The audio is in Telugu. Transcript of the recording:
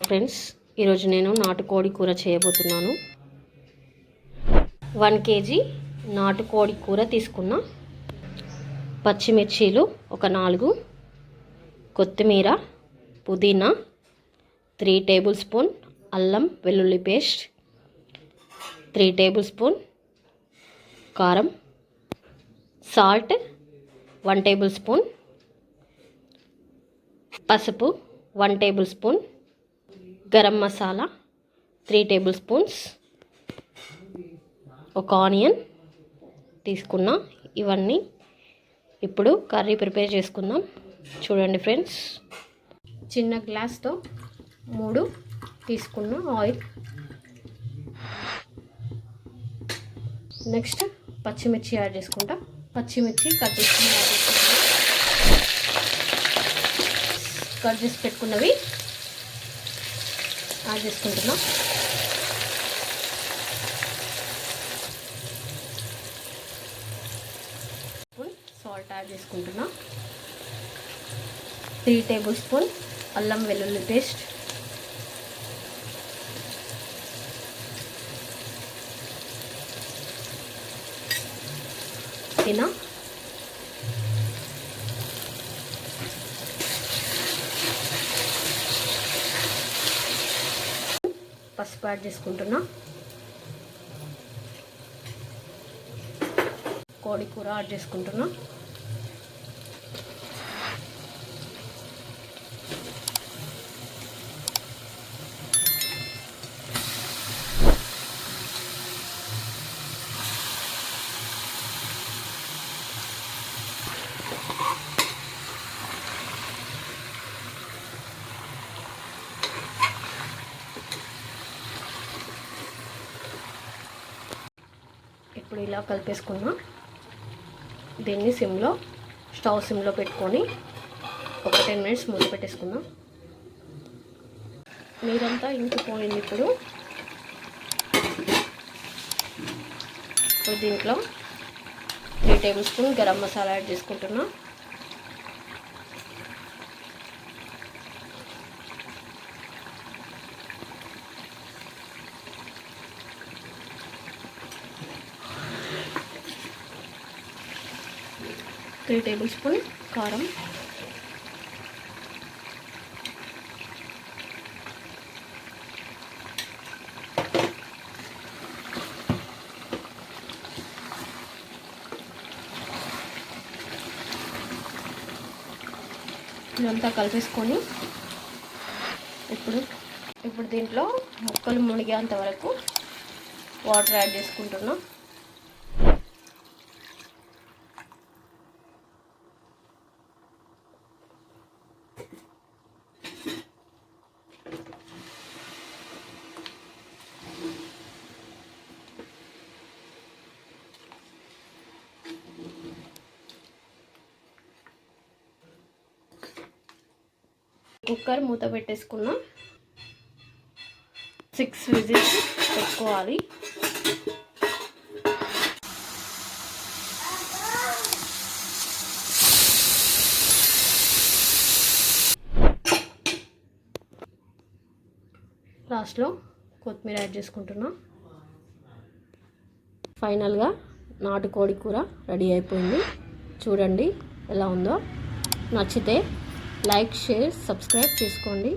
ఫ్రెండ్స్, ఈరోజు నేను నాటుకోడి కూర చేయబోతున్నాను. 1 kg నాటుకోడి కూర తీసుకున్న. పచ్చిమిర్చీలు ఒక 4, కొత్తిమీర, పుదీనా, 3 టేబుల్ స్పూన్ అల్లం వెల్లుల్లి పేస్ట్, 3 టేబుల్ స్పూన్ కారం, సాల్ట్ 1 టేబుల్ స్పూన్, పసుపు 1 table spoon, garam masala 3 table spoons, ఒక ఆనియన్ తీసుకున్నా. ఇవన్నీ ఇప్పుడు కర్రీ ప్రిపేర్ చేసుకుందాం. చూడండి ఫ్రెండ్స్, చిన్న గ్లాస్తో 3 తీసుకున్న ఆయిల్. నెక్స్ట్ పచ్చిమిర్చి యాడ్ చేసుకుంటా. పచ్చిమిర్చి కట్ చేసి పెట్టుకున్నవి యాడ్ చేసుకుంటున్నా. సాల్ట్ యాడ్ చేసుకుంటున్నా. 3 టేబుల్ స్పూన్ అల్లం వెల్లుల్లి పేస్ట్, పుదీనా, పసుపు యాడ్ చేసుకుంటున్నా. కోడి కూర యాడ్ చేసుకుంటున్నా. ఇప్పుడు ఇలా కలిపేసుకున్నా. దీన్ని స్టవ్ సిమ్లో పెట్టుకొని ఒక 10 మినిట్స్ మూత పెట్టేసుకుందాం. నీరంతా ఇంకిపోయింది. ఇప్పుడు దీంట్లో 3 table spoon garam masala add చేసుకుంటున్నా. త్రీ టేబుల్ స్పూన్ కారం, ఇదంతా కలిపేసుకొని ఇప్పుడు దీంట్లో ముక్కలు మునిగేంత వరకు వాటర్ యాడ్ చేసుకుంటున్నా. కుక్కర్ మూత పెట్టేసుకున్నా. 6 విజిల్స్ పెట్టుకోవాలి. లాస్ట్లో కొత్తిమీర యాడ్ చేసుకుంటున్నా. ఫైనల్గా నాటుకోడి కూర రెడీ అయిపోయింది. చూడండి ఎలా ఉందో. నచ్చితే లైక్, షేర్, సబ్స్క్రైబ్ చేసుకోండి.